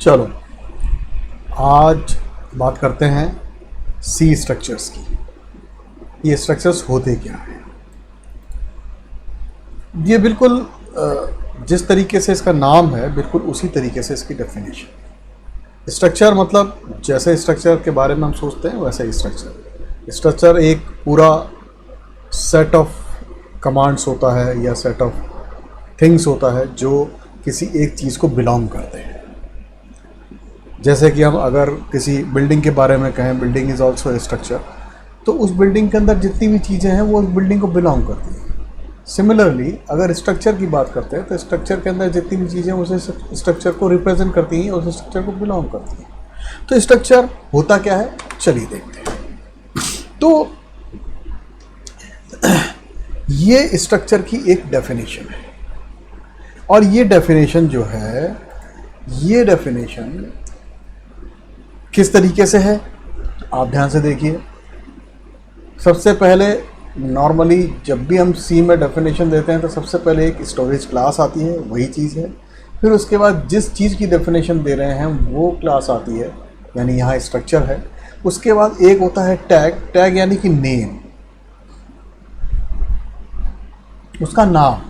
चलो आज बात करते हैं सी स्ट्रक्चर्स की। ये स्ट्रक्चर्स होते क्या हैं? ये बिल्कुल जिस तरीके से इसका नाम है बिल्कुल उसी तरीके से इसकी डेफिनेशन। स्ट्रक्चर मतलब जैसे स्ट्रक्चर के बारे में हम सोचते हैं वैसे ही स्ट्रक्चर एक पूरा सेट ऑफ कमांड्स होता है या सेट ऑफ थिंग्स होता है जो किसी एक चीज़ को बिलोंग करते हैं। जैसे कि हम अगर किसी बिल्डिंग के बारे में कहें, building is also a structure, तो उस बिल्डिंग के अंदर जितनी भी चीज़ें हैं वो उस बिल्डिंग को बिलोंग करती हैं। सिमिलरली अगर स्ट्रक्चर की बात करते हैं तो स्ट्रक्चर के अंदर जितनी भी चीज़ें उस स्ट्रक्चर को रिप्रेजेंट करती हैं, उस स्ट्रक्चर को बिलोंग करती हैं। तो स्ट्रक्चर होता क्या है, चलिए देखते हैं। तो ये स्ट्रक्चर की एक डेफिनेशन है और ये डेफिनेशन जो है, ये डेफिनेशन किस तरीके से है आप ध्यान से देखिए। सबसे पहले नॉर्मली जब भी हम सी में डेफिनेशन देते हैं तो सबसे पहले एक स्टोरेज क्लास आती है, वही चीज़ है। फिर उसके बाद जिस चीज़ की डेफिनेशन दे रहे हैं वो क्लास आती है, यानी यहाँ स्ट्रक्चर है। उसके बाद एक होता है टैग यानी कि नेम, उसका नाम,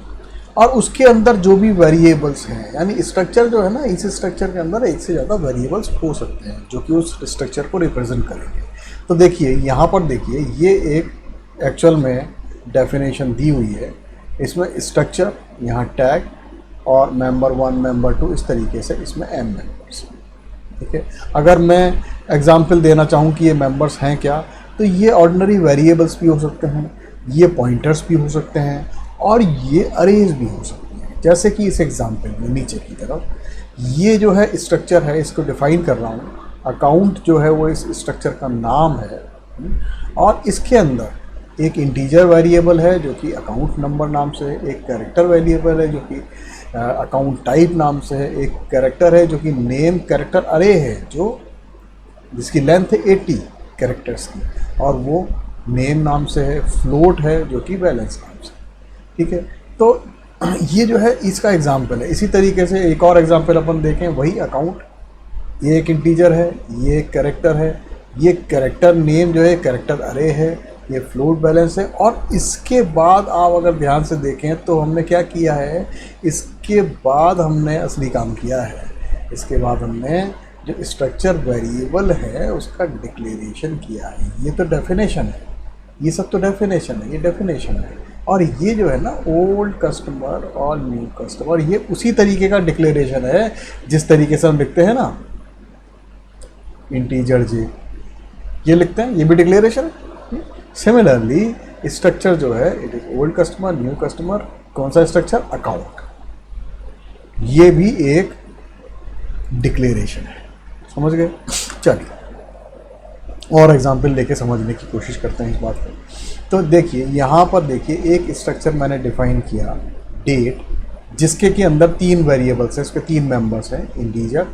और उसके अंदर जो भी वेरिएबल्स हैं, यानी स्ट्रक्चर जो है ना, इस स्ट्रक्चर के अंदर एक से ज़्यादा वेरिएबल्स हो सकते हैं जो कि उस स्ट्रक्चर को रिप्रेजेंट करेंगे। तो देखिए यहाँ पर देखिए, ये एक एक्चुअल में डेफिनेशन दी हुई है। इसमें स्ट्रक्चर, यहाँ टैग और मेंबर 1 मेंबर 2 इस तरीके से इसमें m मेंबर्स, ठीक है। अगर मैं एग्जांपल देना चाहूँ कि ये मेंबर्स हैं क्या, तो ये ऑर्डिनरी वेरिएबल्स भी हो सकते हैं, ये पॉइंटर्स भी हो सकते हैं और ये अरेज भी हो सकती हैं। जैसे कि इस एग्जांपल में नीचे की तरफ ये जो है स्ट्रक्चर है, इसको डिफाइन कर रहा हूँ। अकाउंट जो है वो इस स्ट्रक्चर का नाम है और इसके अंदर एक इंटीजर वेरिएबल है जो कि अकाउंट नंबर नाम से है, एक कैरेक्टर वेरिएबल है जो कि अकाउंट टाइप नाम से है, एक कैरेक्टर है जो कि नेम कैरेक्टर अरे है जो जिसकी लेंथ है 80 कैरेक्टर्स की और वो नेम नाम से है, फ्लोट है जो कि बैलेंस नाम से, ठीक है। तो ये जो है इसका एग्जाम्पल है। इसी तरीके से एक और एग्जाम्पल अपन देखें, वही अकाउंट, ये एक इंटीजर है, ये एक कैरेक्टर है, ये कैरेक्टर नेम जो है कैरेक्टर अरे है, ये फ्लोट बैलेंस है। और इसके बाद आप अगर ध्यान से देखें तो हमने क्या किया है, इसके बाद हमने असली काम किया है। इसके बाद हमने जो स्ट्रक्चर वेरिएबल है उसका डिक्लेरेशन किया है। ये तो डेफिनेशन है, ये सब तो डेफिनेशन है, ये डेफिनेशन है। और ये जो है ना ओल्ड कस्टमर और न्यू कस्टमर, ये उसी तरीके का डिक्लेरेशन है जिस तरीके से हम लिखते हैं ना इंटीजर जे, ये लिखते हैं, ये भी डिक्लेरेशन है। सिमिलरली स्ट्रक्चर जो है it is old customer new customer, कौन सा स्ट्रक्चर, अकाउंट, ये भी एक डिक्लेरेशन है। समझ गए? चलिए और एग्जाम्पल लेके समझने की कोशिश करते हैं इस बात को। तो देखिए यहाँ पर देखिए एक स्ट्रक्चर मैंने डिफाइन किया डेट, जिसके के अंदर 3 वेरिएबल्स हैं, उसके 3 मेंबर्स हैं, इंटीजर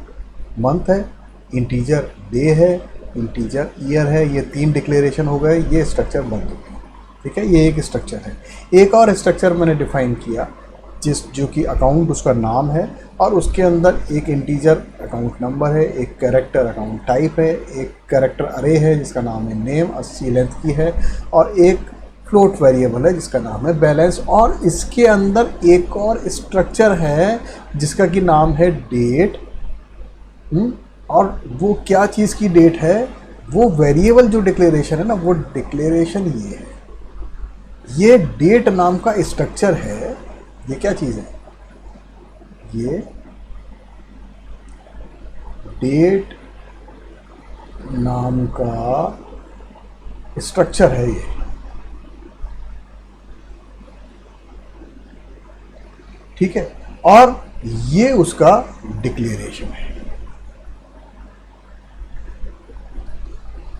मंथ है, इंटीजर डे है, इंटीजर ईयर है। ये 3 डिक्लेरेशन हो गए, ये स्ट्रक्चर बन गया, ठीक है। ये एक स्ट्रक्चर है। एक और स्ट्रक्चर मैंने डिफाइन किया जो कि अकाउंट उसका नाम है और उसके अंदर एक इंटीजर अकाउंट नंबर है, एक कैरेक्टर अकाउंट टाइप है, एक कैरेक्टर अरे है जिसका नाम है नेम 80 लेंथ की है और एक फ्लोट वेरिएबल है जिसका नाम है बैलेंस। और इसके अंदर एक और स्ट्रक्चर है जिसका कि नाम है डेट। और वो क्या चीज़ की डेट है, वो वेरिएबल जो डिक्लेरेशन है ना, वो डिक्लेरेशन ये है, ये डेट नाम का स्ट्रक्चर है। ये क्या चीज़ है, ये डेट नाम का स्ट्रक्चर है ये, ठीक है। और ये उसका डिक्लेरेशन है,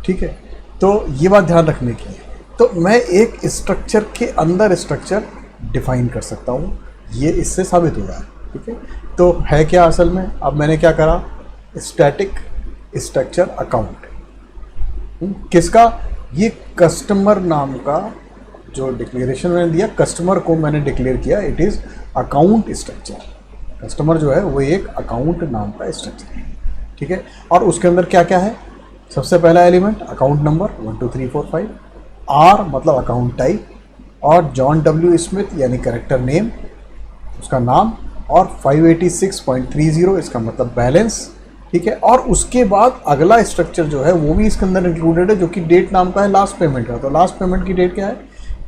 ठीक है। तो ये बात ध्यान रखने की है। तो मैं एक स्ट्रक्चर के अंदर स्ट्रक्चर डिफाइन कर सकता हूँ, ये इससे साबित हो रहा है, ठीक है। तो है क्या असल में, अब मैंने क्या करा, स्टैटिक स्ट्रक्चर अकाउंट, किसका, ये कस्टमर नाम का जो डिक्लेरेशन मैंने दिया, कस्टमर को मैंने डिक्लेयर किया, it is account structure. Customer जो है वो एक अकाउंट नाम का स्ट्रक्चर है, ठीक है। और उसके अंदर क्या क्या है, सबसे पहला एलिमेंट अकाउंट नंबर 1 2 3 4 5, आर मतलब अकाउंट टाइप, और जॉन डब्ल्यू स्मिथ यानी करेक्टर नेम उसका नाम, और 586.30 इसका मतलब बैलेंस, ठीक है। और उसके बाद अगला स्ट्रक्चर जो है वो भी इसके अंदर इंक्लूडेड है, जो कि डेट नाम का है लास्ट पेमेंट का। तो लास्ट पेमेंट की डेट क्या है,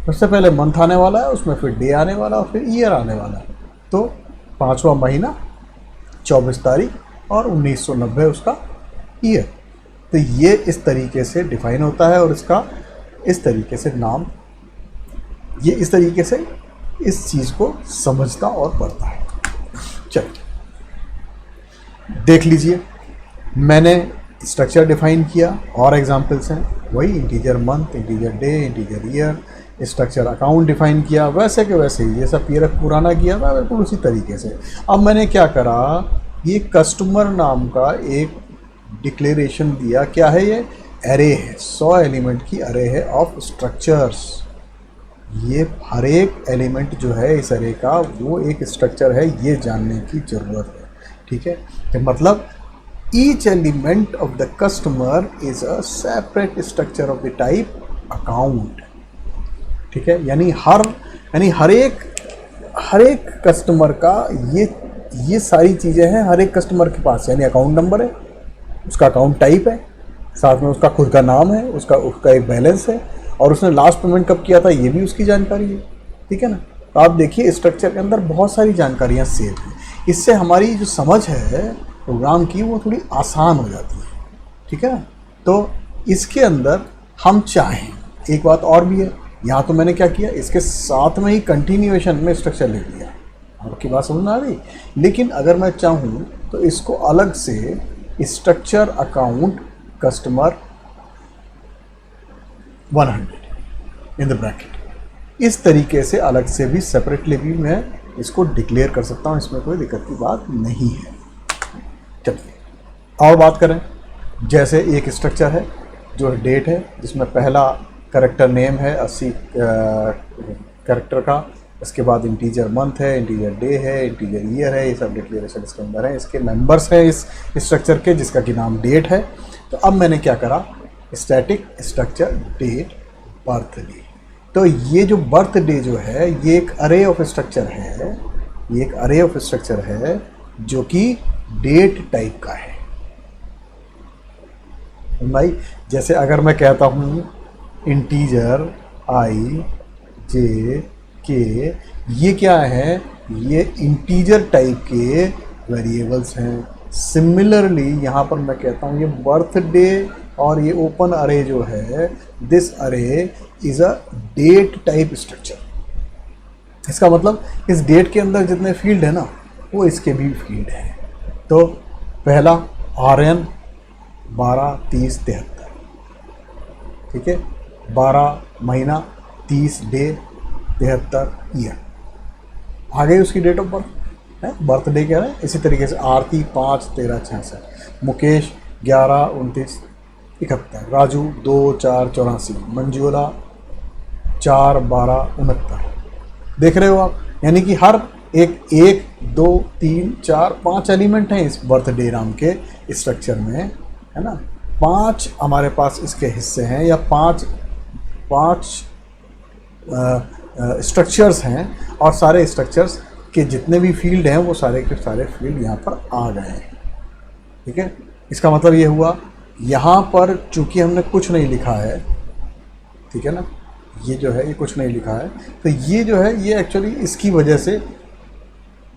सबसे पहले मंथ आने वाला है, उसमें फिर डे आने वाला और फिर ईयर आने वाला है। तो 5वां महीना 24 तारीख और 1990 उसका ईयर। तो ये इस तरीके से डिफाइन होता है और इसका इस तरीके से नाम, ये इस तरीके से इस चीज़ को समझता और पढ़ता है। चलिए देख लीजिए, मैंने स्ट्रक्चर डिफाइन किया और एग्जांपल्स हैं वही, integer month, integer day, integer year. Structure account define किया वैसे के वैसे ही, ये सब पुराना किया था बिल्कुल उसी तरीके से। अब मैंने क्या करा, ये कस्टमर नाम का एक डिक्लेरेशन दिया। क्या है ये, एरे है, 100 एलिमेंट की एरे है ऑफ स्ट्रक्चर्स। ये हर एक एलिमेंट जो है इस एरे का वो एक स्ट्रक्चर है, ये जानने की ज़रूरत है, ठीक है। तो मतलब each element of the customer is a separate structure of the type account, ठीक है। यानी हर एक कस्टमर का ये सारी चीज़ें हैं हर एक कस्टमर के पास। यानी अकाउंट नंबर है, उसका अकाउंट टाइप है, साथ में उसका खुद का नाम है, उसका एक बैलेंस है, और उसने लास्ट पेमेंट कब किया था ये भी उसकी जानकारी है, ठीक है ना। तो आप देखिए स्ट्रक्चर के अंदर बहुत सारी जानकारियाँ सेव हैं। इससे हमारी जो समझ है प्रोग्राम की वो थोड़ी आसान हो जाती है, ठीक है ना। तो इसके अंदर हम चाहें, एक बात और भी है, यहाँ तो मैंने क्या किया, इसके साथ में ही कंटिन्यूएशन में स्ट्रक्चर ले लिया। आपकी बात समझ में आ रही। लेकिन अगर मैं चाहूँ तो इसको अलग से structure account customer 100 in the bracket, इस तरीके से अलग से भी सेपरेटली भी मैं इसको डिक्लेयर कर सकता हूँ, इसमें कोई दिक्कत की बात नहीं है। चलिए और बात करें, जैसे एक स्ट्रक्चर है जो डेट है, जिसमें पहला करेक्टर नेम है 80 करेक्टर का, इसके बाद इंटीजर मंथ है, इंटीजर डे है, इंटीजर ईयर है, ये सब डिक्लेरेशन इसके अंदर है। इसके मेंबर्स हैं इस स्ट्रक्चर के, जिसका कि नाम डेट है। तो अब मैंने क्या करा, static structure date birthday. तो ये जो बर्थ डे जो है ये एक अरे ऑफ स्ट्रक्चर है, ये एक अरे ऑफ स्ट्रक्चर है जो कि डेट टाइप का है भाई। जैसे अगर मैं कहता हूँ इंटीजर आई जे के, ये क्या है, ये इंटीजर टाइप के वेरिएबल्स हैं। सिमिलरली यहाँ पर मैं कहता हूँ ये बर्थडे और ये ओपन अरे जो है, this array is a date type structure. इसका मतलब इस डेट के अंदर जितने फील्ड है ना वो इसके भी फील्ड हैं। तो पहला RN 12 30 73, ठीक है, 12 महीना 30 डे 73 ईयर, आ गई उसकी डेट ऑफ बर्थ है, बर्थडे कह रहे हैं। इसी तरीके से आरती 5 13 66, मुकेश 11 29 71, राजू 2 4 84, मंजूला 4 12 69। देख रहे हो आप, यानी कि हर एक 1 2 3 4 5 एलिमेंट हैं इस बर्थडे नाम के स्ट्रक्चर में, है ना। 5 हमारे पास इसके हिस्से हैं, या 5 स्ट्रक्चर्स हैं, और सारे स्ट्रक्चर्स के जितने भी फील्ड हैं वो सारे के सारे फील्ड यहाँ पर आ गए हैं, ठीक है। इसका मतलब ये हुआ, यहाँ पर चूंकि हमने कुछ नहीं लिखा है, ठीक है ना, ये जो है ये कुछ नहीं लिखा है, तो ये जो है ये एक्चुअली इसकी वजह से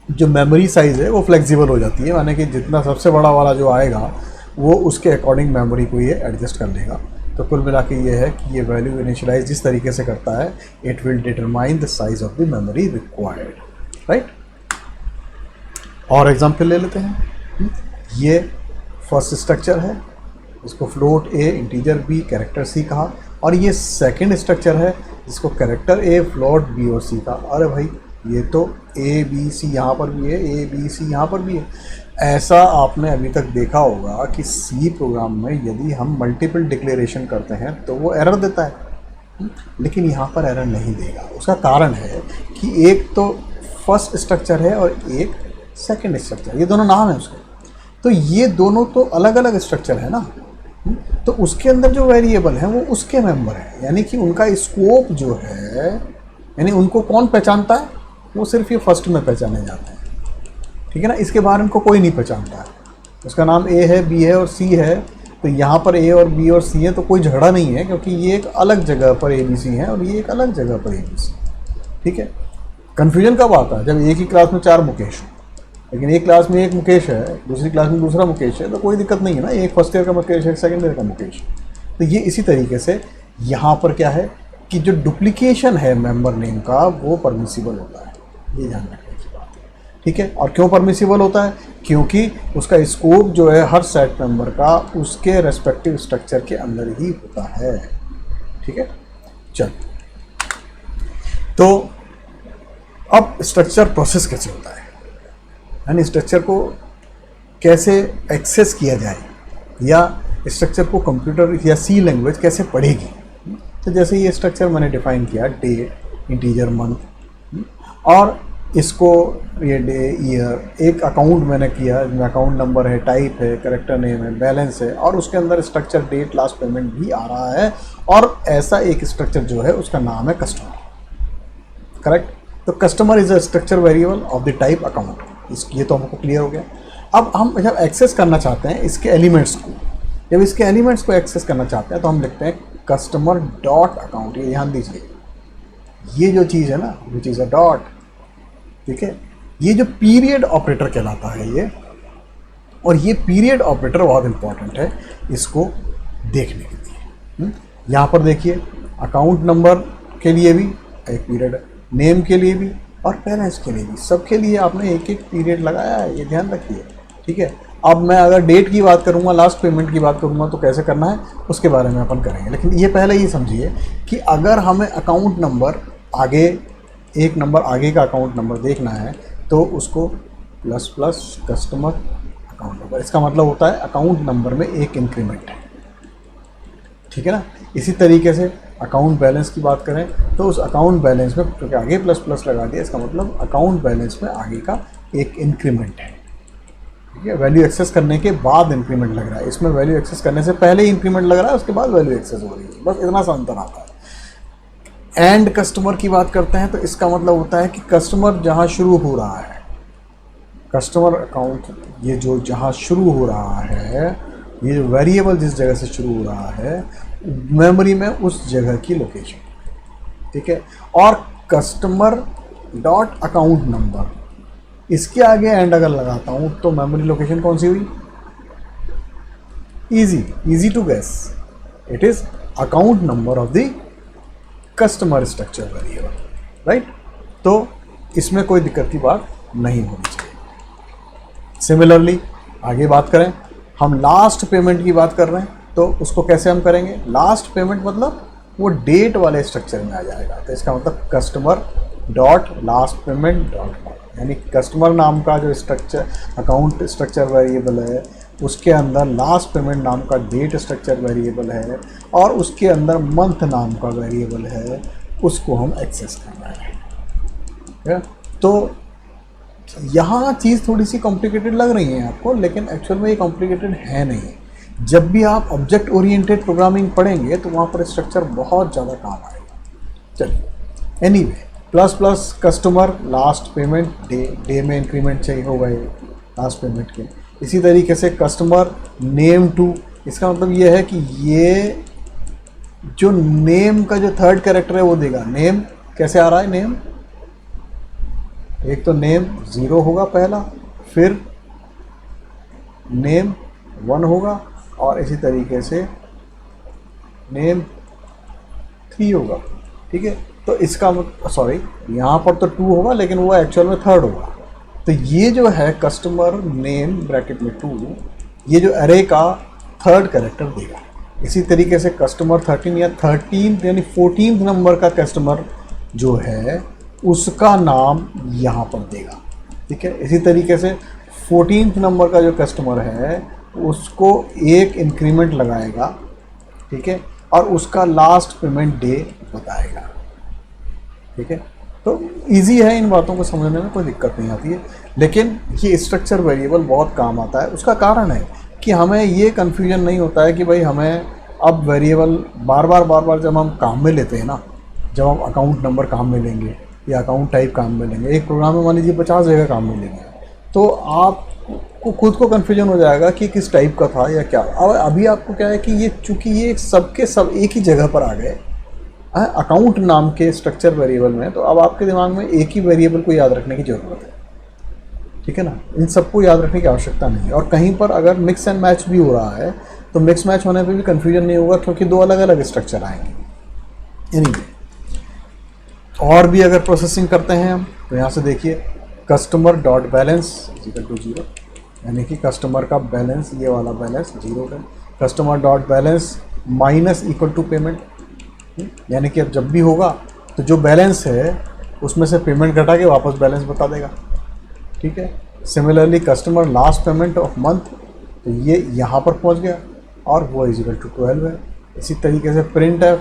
जो मेमोरी साइज़ है वो फ्लेक्सिबल हो जाती है, माने कि जितना सबसे बड़ा वाला जो आएगा वो उसके अकॉर्डिंग मेमोरी को ये एडजस्ट कर लेगा। तो कुल मिला के ये है कि ये वैल्यू इनिशियलाइज जिस तरीके से करता है, it will determine the size of the memory required, right. और एग्जाम्पल ले लेते हैं। ये फर्स्ट स्ट्रक्चर है, इसको फ्लोट ए, इंटीजर बी, कैरेक्टर सी कहा, और ये सेकंड स्ट्रक्चर है जिसको कैरेक्टर ए, फ्लोट बी और सी का। अरे भाई ये तो ए बी सी यहाँ पर भी है, ए बी सी यहाँ पर भी है। ऐसा आपने अभी तक देखा होगा कि सी प्रोग्राम में यदि हम मल्टीपल डिक्लेरेशन करते हैं तो वो एरर देता है, लेकिन यहाँ पर एरर नहीं देगा। उसका कारण है कि एक तो फर्स्ट स्ट्रक्चर है और एक सेकंड स्ट्रक्चर, ये दोनों नाम है उसके। तो ये दोनों तो अलग अलग स्ट्रक्चर है ना। तो उसके अंदर जो वेरिएबल है वो उसके मेंबर है, यानी कि उनका स्कोप जो है, यानी उनको कौन पहचानता है, वो सिर्फ ये फर्स्ट में पहचाने जाते हैं, ठीक है ना। इसके बाहर इनको कोई नहीं पहचानता है। उसका नाम ए है, बी है और सी है, तो यहाँ पर ए और बी और सी है तो कोई झगड़ा नहीं है, क्योंकि ये एक अलग जगह पर ए बी सी है और ये एक अलग जगह पर ए बी सी, ठीक है। कन्फ्यूजन कब आता है, जब एक ही क्लास में 4 मुकेश हो, लेकिन एक क्लास में एक मुकेश है, दूसरी क्लास में दूसरा मुकेश है, तो कोई दिक्कत नहीं है ना, एक फर्स्ट ईयर का मुकेश है, एक सेकेंड ईयर का मुकेश। तो ये इसी तरीके से यहाँ पर क्या है कि जो डुप्लीकेशन है मेंबर नेम का वो परमिसिबल होता है, ये ध्यान रखने की बात है, ठीक है। और क्यों परमिसिबल होता है, क्योंकि उसका स्कोप जो है हर सेट मेंबर का उसके रेस्पेक्टिव स्ट्रक्चर के अंदर ही होता है, ठीक है। चल, तो अब स्ट्रक्चर प्रोसेस कैसे होता है, यानी स्ट्रक्चर को कैसे एक्सेस किया जाए, या स्ट्रक्चर को कंप्यूटर या सी लैंग्वेज कैसे पढ़ेगी। तो जैसे ये स्ट्रक्चर मैंने डिफाइन किया, डेट, इंटीजर, मंथ, और इसको ये डे, ईयर, एक अकाउंट मैंने किया जिसमें अकाउंट नंबर है, टाइप है, करेक्टर नेम है, बैलेंस है, और उसके अंदर स्ट्रक्चर डेट, लास्ट पेमेंट भी आ रहा है, और ऐसा एक स्ट्रक्चर जो है उसका नाम है कस्टमर, करेक्ट। तो customer is a structure variable of the type account, ये तो हमको क्लियर हो गया। अब हम जब एक्सेस करना चाहते हैं इसके एलिमेंट्स को, जब इसके एलिमेंट्स को एक्सेस करना चाहते हैं तो हम लिखते हैं कस्टमर डॉट अकाउंट। ये ध्यान दीजिए, ये जो चीज़ है ना, विच इज़ अ डॉट, ठीक है। ये जो पीरियड ऑपरेटर कहलाता है ये, और ये पीरियड ऑपरेटर बहुत इंपॉर्टेंट है इसको देखने के लिए। यहाँ पर देखिए, अकाउंट नंबर के लिए भी एक पीरियड है, नेम के लिए भी और बैलेंस के लिए भी, सबके लिए आपने एक एक पीरियड लगाया है, ये ध्यान रखिए, ठीक है। अब मैं अगर डेट की बात करूँगा, लास्ट पेमेंट की बात करूँगा, तो कैसे करना है उसके बारे में अपन करेंगे, लेकिन ये पहले ही समझिए कि अगर हमें अकाउंट नंबर आगे, एक नंबर आगे का अकाउंट नंबर देखना है तो उसको plus plus customer account number, इसका मतलब होता है अकाउंट नंबर में एक इंक्रीमेंट है, ठीक है ना। इसी तरीके से अकाउंट बैलेंस की बात करें तो उस अकाउंट बैलेंस में, क्योंकि आगे प्लस प्लस लगा दिया, इसका मतलब अकाउंट बैलेंस में आगे का एक इंक्रीमेंट है, ठीक है। वैल्यू एक्सेस करने के बाद इंक्रीमेंट लग रहा है, इसमें वैल्यू एक्सेस करने से पहले ही इंक्रीमेंट लग रहा है, उसके बाद वैल्यू एक्सेस हो रही है, बस इतना सा अंतर आता है। एंड कस्टमर की बात करते हैं तो इसका मतलब होता है कि कस्टमर जहाँ शुरू हो रहा है, कस्टमर अकाउंट ये जो जहाँ शुरू हो रहा है, ये जो वेरिएबल जिस जगह से शुरू हो रहा है मेमोरी में, उस जगह की लोकेशन, ठीक है। और कस्टमर डॉट अकाउंट नंबर, इसके आगे एंड अगर लगाता हूँ तो मेमोरी लोकेशन कौन सी हुई, easy to guess, it is account number of the customer structure variable, right. तो इसमें कोई दिक्कत की बात नहीं होनी चाहिए। सिमिलरली आगे बात करें, हम लास्ट पेमेंट की बात कर रहे हैं तो उसको कैसे हम करेंगे, लास्ट पेमेंट मतलब वो डेट वाले स्ट्रक्चर में आ जाएगा, तो इसका मतलब customer dot last payment dot, यानी कस्टमर नाम का जो स्ट्रक्चर अकाउंट स्ट्रक्चर वेरिएबल है उसके अंदर लास्ट पेमेंट नाम का डेट स्ट्रक्चर वेरिएबल है, और उसके अंदर मंथ नाम का वेरिएबल है, उसको हम एक्सेस करना है, ठीक है। तो यहाँ चीज़ थोड़ी सी कॉम्प्लिकेटेड लग रही है आपको, लेकिन एक्चुअल में ये कॉम्प्लिकेटेड है नहीं। जब भी आप ऑब्जेक्ट ओरिएंटेड प्रोग्रामिंग पढ़ेंगे तो वहाँ पर स्ट्रक्चर बहुत ज़्यादा काम आएगा। चलिए, anyway, plus plus customer last payment, day में इंक्रीमेंट चाहिए हो गए लास्ट पेमेंट के। इसी तरीके से कस्टमर नेम टू, इसका मतलब ये है कि ये जो नेम का जो थर्ड कैरेक्टर है वो देगा। नेम कैसे आ रहा है, नेम एक तो नेम 0 होगा पहला, फिर नेम 1 होगा, और इसी तरीके से नेम 3 होगा, ठीक है। तो इसका सॉरी, यहाँ पर तो 2 होगा लेकिन वो एक्चुअल में थर्ड होगा। तो ये जो है कस्टमर नेम ब्रैकेट में 2, ये जो अरे का थर्ड कैरेक्टर देगा। इसी तरीके से कस्टमर 13 या 13 यानी 14 नंबर का कस्टमर जो है उसका नाम यहाँ पर देगा, ठीक है। इसी तरीके से 14 नंबर का जो कस्टमर है उसको एक इंक्रीमेंट लगाएगा, ठीक है, और उसका लास्ट पेमेंट डे बताएगा, ठीक है। तो इजी है, इन बातों को समझने में कोई दिक्कत नहीं आती है। लेकिन ये स्ट्रक्चर वेरिएबल बहुत काम आता है। उसका कारण है कि हमें ये कन्फ्यूजन नहीं होता है कि भाई हमें अब वेरिएबल बार बार जब हम काम में लेते हैं ना, जब हम अकाउंट नंबर काम में लेंगे या अकाउंट टाइप काम में लेंगे, एक प्रोग्राम में मान लीजिए 50 जगह काम में लेंगे, तो आपको खुद को कन्फ्यूजन हो जाएगा कि किस टाइप का था या क्या। अब अभी आपको क्या है कि ये चूँकि ये सबके सब एक ही जगह पर आ गए अकाउंट नाम के स्ट्रक्चर वेरिएबल में, तो अब आपके दिमाग में एक ही वेरिएबल को याद रखने की ज़रूरत है, ठीक है ना। इन सबको याद रखने की आवश्यकता नहीं है। और कहीं पर अगर मिक्स एंड मैच भी हो रहा है तो मिक्स मैच होने पे भी कन्फ्यूजन नहीं होगा, क्योंकि दो अलग अलग स्ट्रक्चर आएंगे। एनीवे, और भी अगर प्रोसेसिंग करते हैं हम तो यहाँ से देखिए customer dot balance equal to 0, यानी कि कस्टमर का बैलेंस, ये वाला बैलेंस 0 है। Customer dot balance minus equal to payment, यानी कि अब जब भी होगा तो जो बैलेंस है उसमें से पेमेंट घटा के वापस बैलेंस बता देगा, ठीक है। Similarly customer last payment of month, तो ये यहाँ पर पहुँच गया और वो इक्वल टू 12 है। इसी तरीके से प्रिंट है,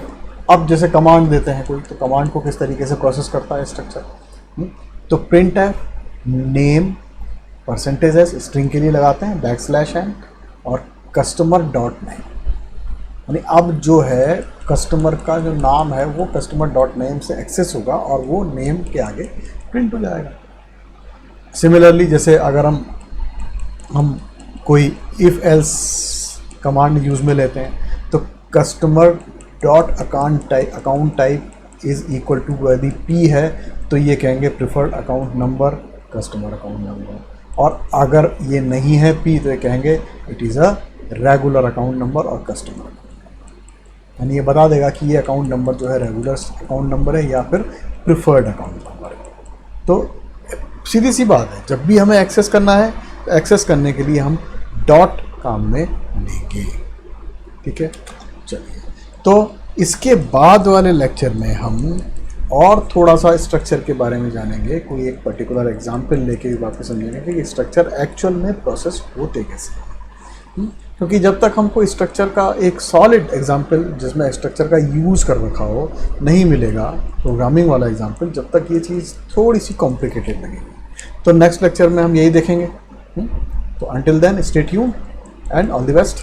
अब जैसे कमांड देते हैं कोई, तो कमांड को किस तरीके से प्रोसेस करता है स्ट्रक्चर, तो प्रिंट है नेम परसेंटेज एस स्ट्रिंग के लिए लगाते हैं \n और कस्टमर डॉट नेम, यानी अब जो है कस्टमर का जो नाम है वो कस्टमर डॉट नेम से एक्सेस होगा और वो नेम के आगे प्रिंट हो जाएगा। सिमिलरली जैसे अगर हम कोई इफ़ एल्स कमांड यूज़ में लेते हैं तो customer dot account type is equal to, यदि पी है तो ये कहेंगे preferred account number customer account number, और अगर ये नहीं है पी तो ये कहेंगे it is a regular account number और कस्टमर, यानी ये बता देगा कि ये अकाउंट नंबर जो है रेगुलर अकाउंट नंबर है या फिर प्रिफर्ड अकाउंट नंबर है। तो सीधी सी बात है, जब भी हमें एक्सेस करना है तो एक्सेस करने के लिए हम डॉट काम में लेंगे, ठीक है। चलिए, तो इसके बाद वाले लेक्चर में हम और थोड़ा सा स्ट्रक्चर के बारे में जानेंगे, कोई एक पर्टिकुलर एग्जांपल लेके इस बात को समझेंगे कि स्ट्रक्चर एक्चुअल में प्रोसेस होते कैसे, क्योंकि जब तक हमको स्ट्रक्चर का एक सॉलिड एग्जांपल जिसमें स्ट्रक्चर का यूज़ कर रखा हो नहीं मिलेगा, प्रोग्रामिंग वाला एग्जांपल, जब तक ये चीज़ थोड़ी सी कॉम्प्लिकेटेड लगेगी। तो नेक्स्ट लेक्चर में हम यही देखेंगे। तो until then stay tuned and all the best.